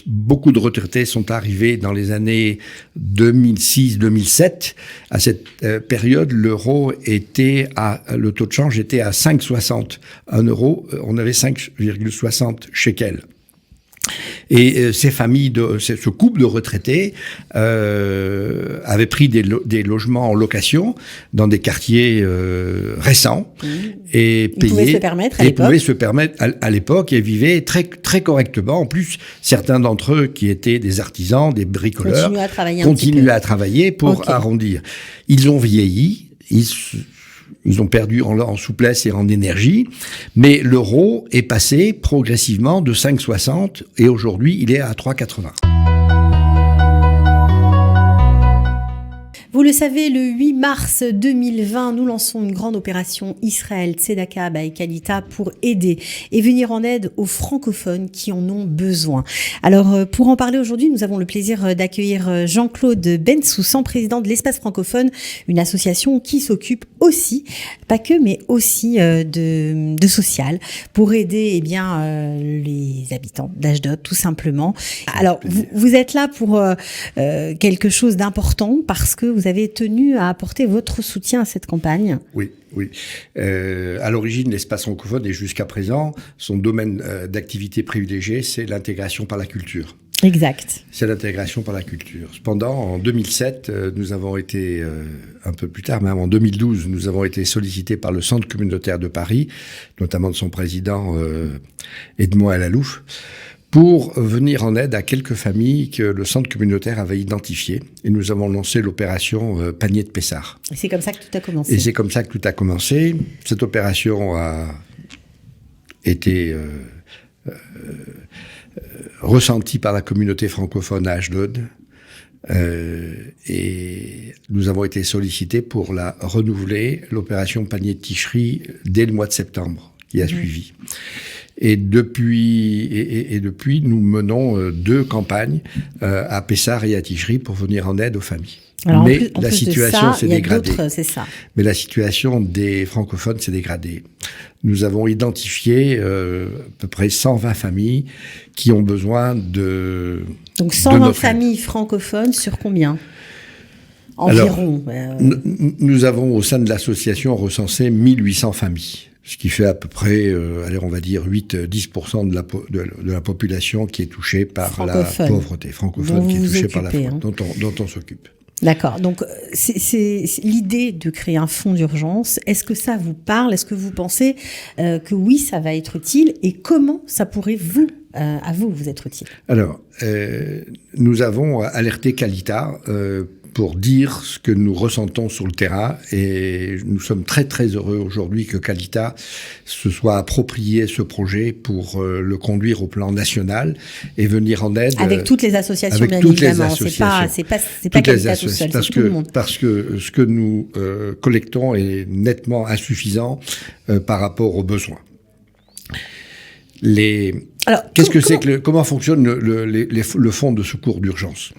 Beaucoup de retraités sont arrivés dans les années 2006-2007. À cette période, le taux de change était à 5,60. 1 euro, on avait 5,60 shekels. Et ces familles, ce couple de retraités avait pris des logements en location dans des quartiers récents et payés. Ils pouvaient se permettre à l'époque et vivaient très très correctement. En plus, certains d'entre eux qui étaient des artisans, des bricoleurs, continuaient à travailler pour arrondir. Ils ont vieilli. Ils ont perdu en souplesse et en énergie, mais l'euro est passé progressivement de 5,60 et aujourd'hui il est à 3,80. Vous le savez, le 8 mars 2020, nous lançons une grande opération Israël Tzedaka by Kalita pour aider et venir en aide aux francophones qui en ont besoin. Alors, pour en parler aujourd'hui, nous avons le plaisir d'accueillir Jean-Claude Bensoussan, président de l'Espace francophone, une association qui s'occupe aussi, pas que, mais aussi de social, pour aider les habitants d'Ashdod, tout simplement. Alors, vous êtes là pour quelque chose d'important parce que vous avez tenu à apporter votre soutien à cette campagne. Oui. À l'origine, l'espace francophone et jusqu'à présent, son domaine d'activité privilégié, c'est l'intégration par la culture. Exact. C'est l'intégration par la culture. Cependant, en 2007, nous avons été, un peu plus tard, même en 2012, nous avons été sollicités par le Centre communautaire de Paris, notamment de son président Edmond Alalouf, pour venir en aide à quelques familles que le centre communautaire avait identifiées. Et nous avons lancé l'opération Panier de Pessah. Et c'est comme ça que tout a commencé. Cette opération a été ressentie par la communauté francophone à Ashdod. Et nous avons été sollicités pour la renouveler, l'opération Panier de Tishri, dès le mois de septembre qui a suivi. Et depuis, nous menons 2 campagnes à Pessah et à Tishri pour venir en aide aux familles. Alors, mais la situation s'est dégradée. C'est ça. Mais la situation des francophones s'est dégradée. Nous avons identifié à peu près 120 familles qui ont besoin de... Donc 120 familles francophones sur combien ? Environ. Alors, nous avons au sein de l'association recensé 1800 familles. Ce qui fait à peu près, on va dire 8-10% de la population qui est touchée par la pauvreté francophone, qui est touchée par la dont on s'occupe. D'accord. Donc, c'est l'idée de créer un fonds d'urgence. Est-ce que ça vous parle ? Est-ce que vous pensez que oui, ça va être utile ? Et comment ça pourrait vous être utile ? Alors, nous avons alerté Kalita pour dire ce que nous ressentons sur le terrain, et nous sommes très très heureux aujourd'hui que Kalita se soit approprié ce projet pour le conduire au plan national et venir en aide avec toutes les associations, bien évidemment. C'est pas Kalita tout seul, c'est tout le monde. Parce que ce que nous collectons est nettement insuffisant par rapport aux besoins. Alors, comment fonctionne le fonds de secours d'urgence ?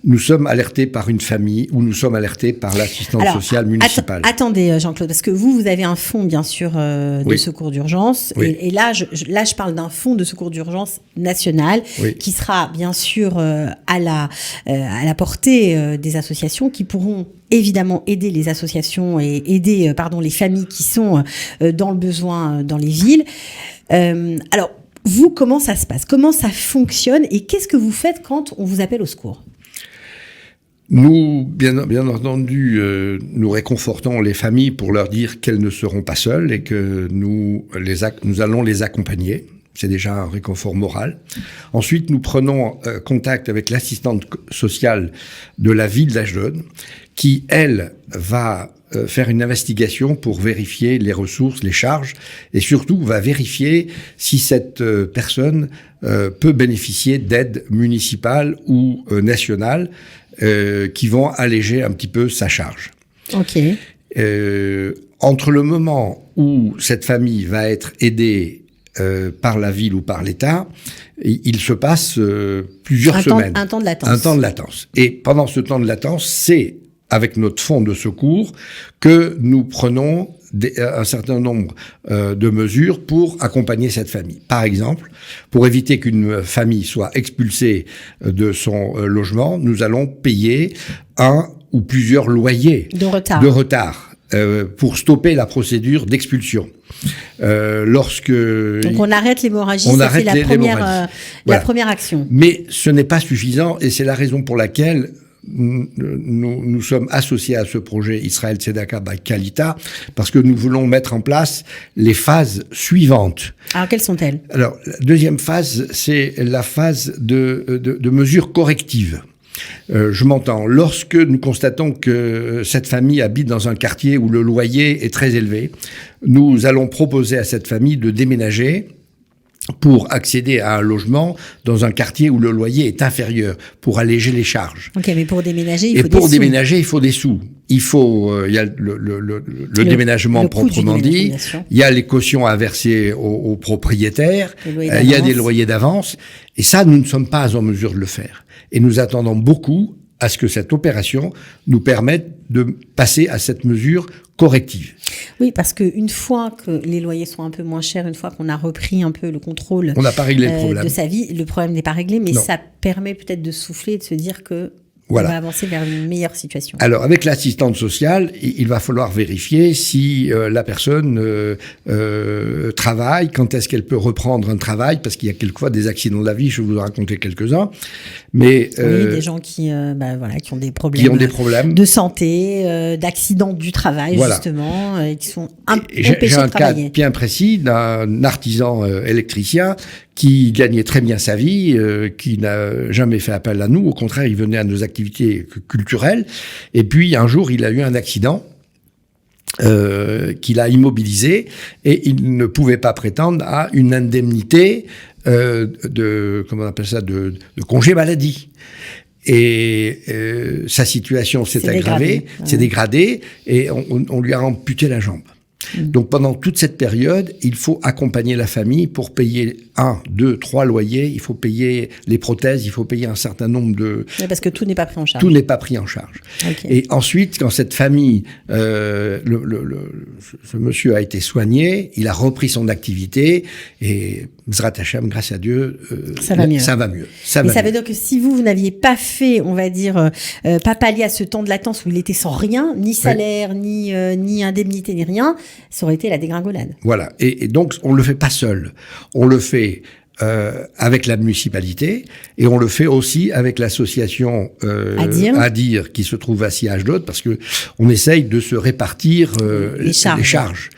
Nous sommes alertés par une famille ou nous sommes alertés par l'assistance sociale municipale. Attendez, Jean-Claude, parce que vous avez un fonds, bien sûr, de secours d'urgence. Oui. Et là, je parle d'un fonds de secours d'urgence national qui sera, bien sûr, à la portée des associations qui pourront évidemment aider les associations et aider les familles qui sont dans le besoin dans les villes. Alors, vous, comment ça se passe ? Comment ça fonctionne ? Et qu'est-ce que vous faites quand on vous appelle au secours ? Nous, bien entendu, nous réconfortons les familles pour leur dire qu'elles ne seront pas seules et que nous allons les accompagner. C'est déjà un réconfort moral. Ensuite, nous prenons contact avec l'assistante sociale de la ville d'Ashdod qui, elle, va faire une investigation pour vérifier les ressources, les charges, et surtout va vérifier si cette personne peut bénéficier d'aides municipales ou nationales qui vont alléger un petit peu sa charge. Ok. Entre le moment où cette famille va être aidée par la ville ou par l'État, il se passe plusieurs semaines. Un temps de latence. Un temps de latence. Et pendant ce temps de latence, c'est avec notre fonds de secours que nous prenons un certain nombre de mesures pour accompagner cette famille. Par exemple, pour éviter qu'une famille soit expulsée de son logement, nous allons payer un ou plusieurs loyers de retard pour stopper la procédure d'expulsion. Donc on arrête l'hémorragie, c'est la première action. Mais ce n'est pas suffisant et c'est la raison pour laquelle nous sommes associés à ce projet Israël Tzedaka by Kalita, parce que nous voulons mettre en place les phases suivantes. Alors quelles sont-elles? Alors la deuxième phase, c'est la phase de mesures correctives. Je m'entends. Lorsque nous constatons que cette famille habite dans un quartier où le loyer est très élevé, nous allons proposer à cette famille de déménager pour accéder à un logement dans un quartier où le loyer est inférieur, pour alléger les charges. Ok, mais pour déménager, il faut des sous. Et pour déménager, il faut des sous. Il faut, il y a le déménagement proprement dit, il y a les cautions à verser aux propriétaires, il y a des loyers d'avance, et ça, nous ne sommes pas en mesure de le faire. Et nous attendons beaucoup à ce que cette opération nous permette de passer à cette mesure corrective. Oui, parce qu'une fois que les loyers sont un peu moins chers, une fois qu'on a repris un peu le contrôle on n'a pas réglé le problème de sa vie, le problème n'est pas réglé, mais ça permet peut-être de souffler et de se dire que on va avancer vers une meilleure situation. Alors, avec l'assistante sociale, il va falloir vérifier si la personne travaille, quand est-ce qu'elle peut reprendre un travail, parce qu'il y a quelquefois des accidents de la vie, je vais vous en raconter quelques-uns. Mais oui, des gens qui ont des problèmes, de santé, d'accidents du travail, justement, et qui sont empêchés de travailler. J'ai un cas bien précis d'un artisan électricien qui gagnait très bien sa vie, qui n'a jamais fait appel à nous. Au contraire, il venait à nos activités culturelles. Et puis, un jour, il a eu un accident qui l'a immobilisé et il ne pouvait pas prétendre à une indemnité comment on appelle ça, de congé maladie. Et sa situation s'est aggravée, s'est dégradée, et on lui a amputé la jambe. Donc pendant toute cette période, il faut accompagner la famille pour payer 1, 2, 3 loyers, il faut payer les prothèses, il faut payer un certain nombre de... Oui, parce que tout n'est pas pris en charge. Tout n'est pas pris en charge. Okay. Et ensuite, quand cette famille, ce monsieur a été soigné, il a repris son activité et Zrat Hashem, grâce à Dieu, ça va mieux. Ça va mieux. Ça veut dire que si vous n'aviez pas fait, on va dire, pas pallié à ce temps de latence où il était sans rien, ni salaire, ni indemnité, ni rien, ça aurait été la dégringolade. Voilà. Et donc, on le fait pas seul. On le fait avec la municipalité et on le fait aussi avec l'association Adir qui se trouve à Ashdod, parce que on essaye de se répartir les charges.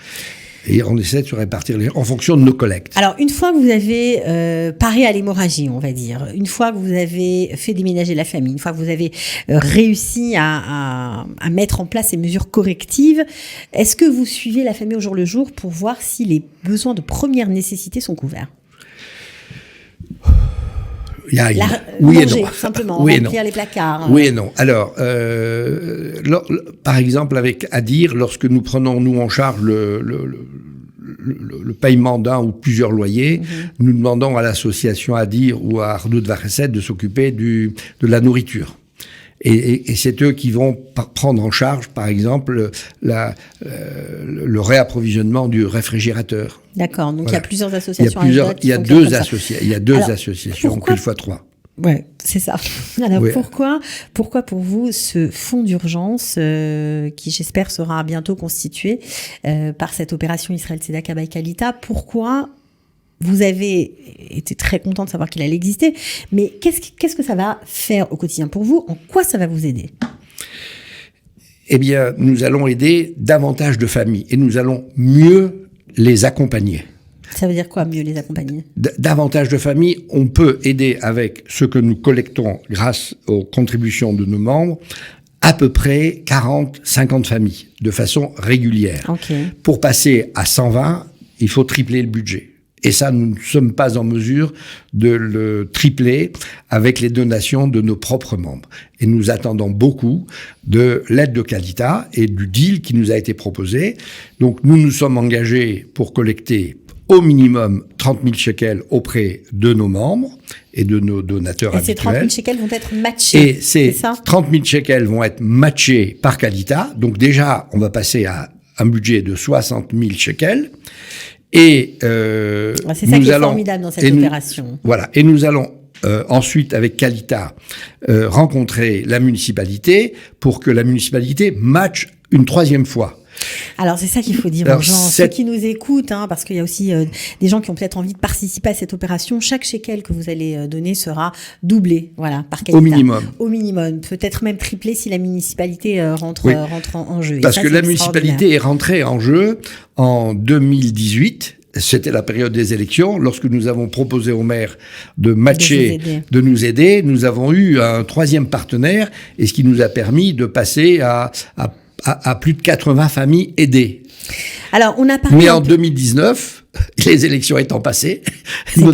Et on essaie de se répartir en fonction de nos collectes. Alors, une fois que vous avez paré à l'hémorragie, on va dire, une fois que vous avez fait déménager la famille, une fois que vous avez réussi à mettre en place ces mesures correctives, est-ce que vous suivez la famille au jour le jour pour voir si les besoins de première nécessité sont couverts ? Oui manger, et non. Simplement, oui remplir les placards. Oui et non. Alors, par exemple, avec Adir, lorsque nous prenons, nous, en charge le paiement d'un ou plusieurs loyers, nous demandons à l'association Adir ou à Arnaud de Varesset de s'occuper de la nourriture. Et c'est eux qui vont prendre en charge, par exemple, le réapprovisionnement du réfrigérateur. D'accord. Donc, voilà. Il y a plusieurs associations. Il y a deux associations, quelquefois 3. Ouais, c'est ça. Alors, pourquoi pour vous ce fonds d'urgence qui, j'espère, sera bientôt constitué par cette opération Israël Tzedaka by Kalita, pourquoi vous avez été très content de savoir qu'il allait exister, mais qu'est-ce que ça va faire au quotidien pour vous ? En quoi ça va vous aider ? Eh bien, nous allons aider davantage de familles et nous allons mieux les accompagner. Ça veut dire quoi, mieux les accompagner ? Davantage de familles, on peut aider avec ce que nous collectons grâce aux contributions de nos membres, à peu près 40-50 familles, de façon régulière. Okay. Pour passer à 120, il faut tripler le budget. Et ça, nous ne sommes pas en mesure de le tripler avec les donations de nos propres membres. Et nous attendons beaucoup de l'aide de Kalita et du deal qui nous a été proposé. Donc, nous nous sommes engagés pour collecter au minimum 30 000 shekels auprès de nos membres et de nos donateurs habituels. Et ces 30 000 shekels vont être matchés. Et ces 30 000 shekels vont être matchés par Kalita. Donc déjà, on va passer à un budget de 60 000 shekels. Et c'est ça qui est formidable dans cette opération. Voilà. Et nous allons ensuite, avec Qualita, rencontrer la municipalité pour que la municipalité matche une troisième fois. Alors, c'est ça qu'il faut dire aux gens, ceux qui nous écoutent, parce qu'il y a aussi des gens qui ont peut-être envie de participer à cette opération. Chaque shekel que vous allez donner sera doublé, voilà, par Qualita. Au minimum. Au minimum. Peut-être même triplé si la municipalité rentre en jeu. Parce que la municipalité est rentrée en jeu en 2018. C'était la période des élections. Lorsque nous avons proposé au maire de matcher, de nous aider, nous avons eu un troisième partenaire, et ce qui nous a permis de passer à plus de 80 familles aidées. Alors, on a parlé. Mais en 2019, les élections étant passées, nous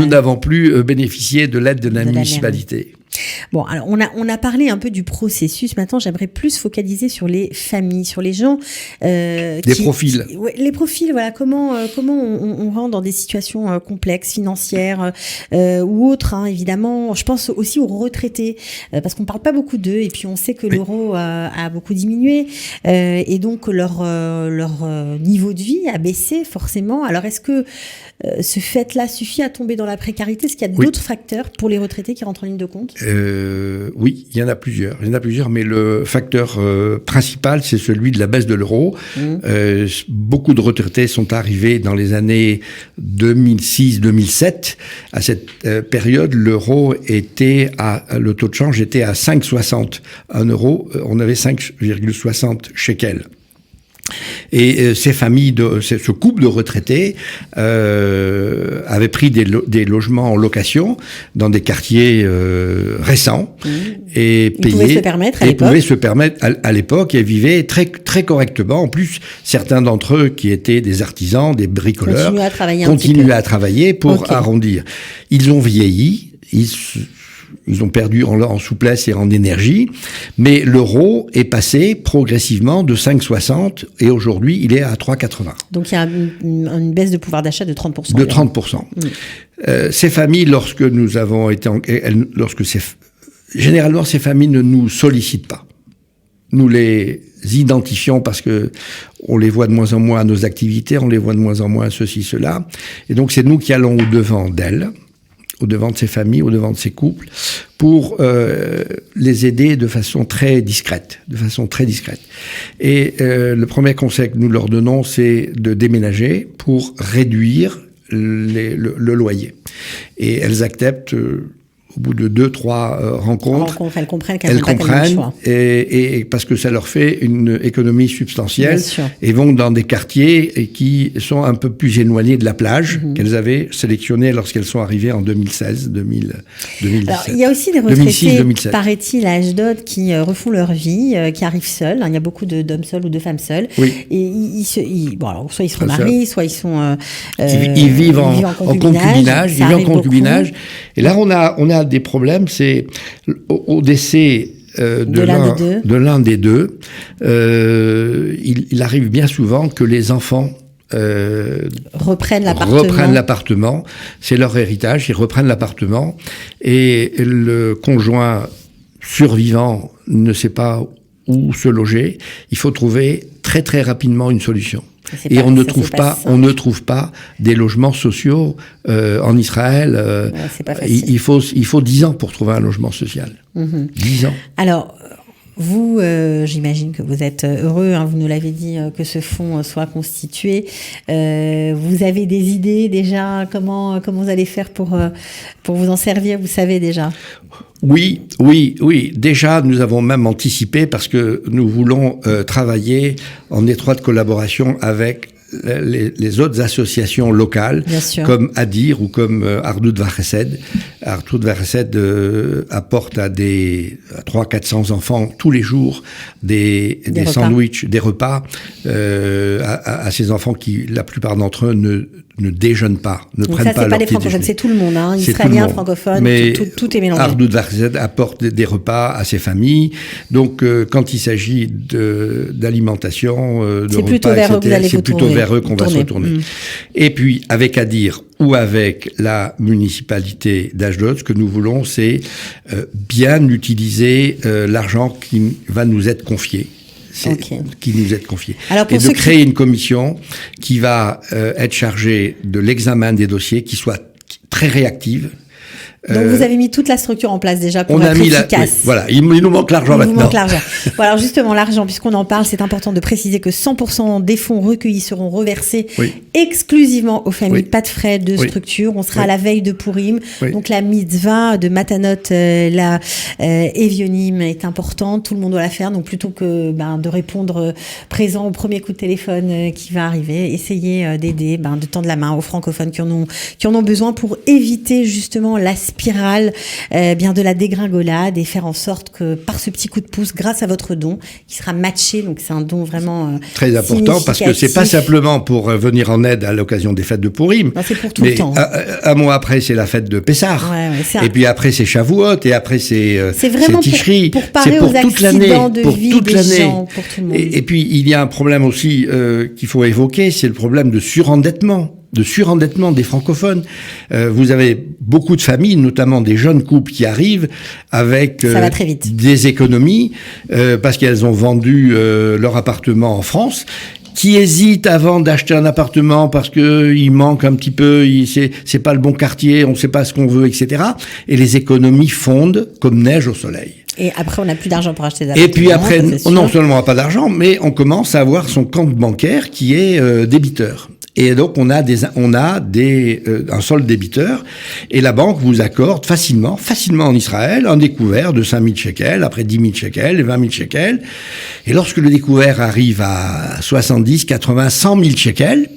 n'avons plus bénéficié de l'aide de la municipalité. Bon, alors on a parlé un peu du processus. Maintenant, j'aimerais plus focaliser sur les familles, sur les gens. Profils. Les profils, voilà. Comment on rentre dans des situations complexes, financières ou autres, évidemment. Je pense aussi aux retraités, parce qu'on parle pas beaucoup d'eux, et puis on sait que l'euro a beaucoup diminué, et donc leur niveau de vie a baissé forcément. Alors, est-ce que ce fait-là suffit à tomber dans la précarité? Est-ce qu'il y a d'autres facteurs pour les retraités qui rentrent en ligne de compte? Oui, il y en a plusieurs. Mais le facteur principal, c'est celui de la baisse de l'euro. Beaucoup de retraités sont arrivés dans les années 2006-2007. À cette période, l'euro le taux de change était à 5,60. 1 euro, on avait 5,60 shekels. Et ces familles, ce couple de retraités avait pris des logements en location dans des quartiers récents et payés. Ils pouvaient se permettre à l'époque et vivaient très très correctement. En plus, certains d'entre eux qui étaient des artisans, des bricoleurs, continuaient à travailler pour arrondir. Ils ont vieilli. Ils ont perdu en souplesse et en énergie, mais l'euro est passé progressivement de 5,60 et aujourd'hui il est à 3,80. Donc il y a une baisse de pouvoir d'achat de 30%. De 30%. Ces familles, lorsque nous avons été, généralement ces familles ne nous sollicitent pas. Nous les identifions parce que on les voit de moins en moins à nos activités, on les voit de moins en moins à ceci, cela, et donc c'est nous qui allons au-devant d'elles, au-devant de ces familles, au-devant de ces couples, pour les aider de façon très discrète. Et le premier conseil que nous leur donnons, c'est de déménager pour réduire le loyer. Et elles acceptent, au bout de 2-3 rencontres, elles comprennent qu'elles n'ont pas tellement le choix. Et parce que ça leur fait une économie substantielle, et vont dans des quartiers qui sont un peu plus éloignés de la plage qu'elles avaient sélectionné lorsqu'elles sont arrivées en 2016, 2017. Alors, il y a aussi des retraités, paraît-il, à Ashdod, qui refont leur vie, qui arrivent seuls. Il y a beaucoup d'hommes seuls ou de femmes seules. Oui. Et alors, soit ils se remarient, soit ils sont ils vivent en concubinage. Et là, on a des problèmes, c'est au décès de l'un des deux, il arrive bien souvent que les enfants reprennent l'appartement, c'est leur héritage, ils reprennent l'appartement, et le conjoint survivant ne sait pas où se loger. Il faut trouver très très rapidement une solution. Et on ne trouve pas des logements sociaux en Israël. C'est pas facile. Il faut 10 ans pour trouver un logement social. 10 ans. Alors, vous, j'imagine que vous êtes heureux, vous nous l'avez dit, que ce fonds soit constitué. Vous avez des idées déjà, comment vous allez faire pour vous en servir, vous savez déjà? Oui. Déjà, nous avons même anticipé parce que nous voulons travailler en étroite collaboration avec les autres associations locales, comme Adir ou comme Ardout Vachesed. Ardout Vachesed apporte à 300-400 enfants tous les jours des sandwichs, des repas à ces enfants qui, la plupart d'entre eux, ne déjeunent pas, ne prennent pas leur petit déjeuner. Ça, c'est pas les francophones, c'est tout le monde, israéliens, francophones, tout est mélangé. Ardout Vachesed apporte des repas à ces familles. Donc, quand il s'agit d'alimentation, de repas, etc., c'est plutôt vers eux qu'on va se retourner. Et puis, avec Adir ou avec la municipalité d'Ashdod, ce que nous voulons, c'est bien utiliser l'argent qui va nous être confié. qui nous est confiée. Alors et de créer une commission qui va être chargée de l'examen des dossiers, qui soit très réactive. Donc vous avez mis toute la structure en place déjà pour être efficace. Oui, voilà, il nous manque l'argent maintenant. Il nous manque l'argent. Bon, alors justement, l'argent, puisqu'on en parle, c'est important de préciser que 100% des fonds recueillis seront reversés exclusivement aux familles, pas de frais de structure. On sera à la veille de Purim, donc la mitzvah de Matanot, la Evionim est importante, tout le monde doit la faire, donc plutôt que de répondre présent au premier coup de téléphone qui va arriver, essayez d'aider, de tendre la main aux francophones qui en ont besoin pour éviter justement la spirale de la dégringolade et faire en sorte que par ce petit coup de pouce, grâce à votre don, qui sera matché, donc c'est un don vraiment très important parce que c'est pas simplement pour venir en aide à l'occasion des fêtes de Purim. Non, c'est pour tout le temps. Un mois après, c'est la fête de Pessah. Et puis après, c'est Shavuot et après, c'est vraiment Tishri. Pour parer aux accidents de vie des gens, pour tout le monde. Et puis, il y a un problème aussi qu'il faut évoquer, c'est le problème de surendettement des francophones. Vous avez beaucoup de familles, notamment des jeunes couples qui arrivent avec des économies parce qu'elles ont vendu leur appartement en France, qui hésitent avant d'acheter un appartement parce que il manque un petit peu, c'est pas le bon quartier, on sait pas ce qu'on veut, etc. Et les économies fondent comme neige au soleil. Et après, on n'a plus d'argent pour acheter des appartements. Et puis après, non seulement on n'a pas d'argent, mais on commence à avoir son compte bancaire qui est débiteur. Et donc, on a un solde débiteur, et la banque vous accorde facilement en Israël, un découvert de 5 000 shekels, après 10 000 shekels, 20 000 shekels. Et lorsque le découvert arrive à 70, 80, 100 000 shekels,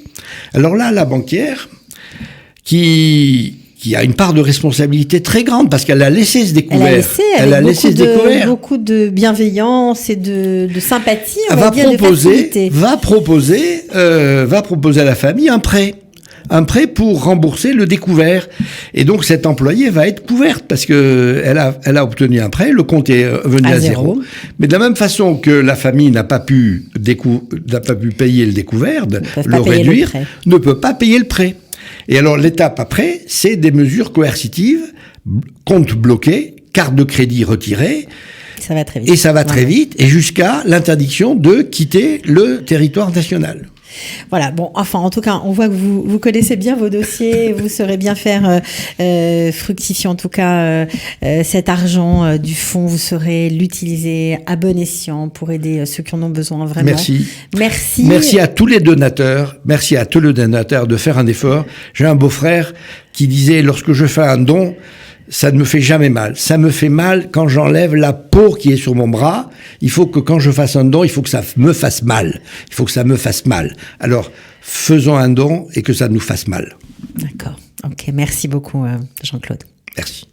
alors là, la banquière, qui a une part de responsabilité très grande parce qu'elle a laissé ce découvert. Elle a laissé ce découvert. Beaucoup de bienveillance et de sympathie, va proposer à la famille un prêt pour rembourser le découvert. Et donc, cette employée va être couverte parce que elle a obtenu un prêt, le compte est venu à zéro. Mais de la même façon que la famille n'a pas pu payer le découvert, le réduire, ne peut pas payer le prêt. Et alors, l'étape après, c'est des mesures coercitives, compte bloqué, carte de crédit retirée. Ça va très vite. Et ça va très vite, et jusqu'à l'interdiction de quitter le territoire national. Voilà, bon, enfin, en tout cas, on voit que vous connaissez bien vos dossiers, vous saurez bien faire fructifier, en tout cas, cet argent du fonds, vous saurez l'utiliser à bon escient pour aider ceux qui en ont besoin, vraiment. Merci. Merci à tous les donateurs, de faire un effort. J'ai un beau-frère qui disait, lorsque je fais un don, ça ne me fait jamais mal. Ça me fait mal quand j'enlève la peau qui est sur mon bras. Il faut que quand je fasse un don, il faut que ça me fasse mal. Alors, faisons un don et que ça nous fasse mal. D'accord. Ok, merci beaucoup, Jean-Claude. Merci.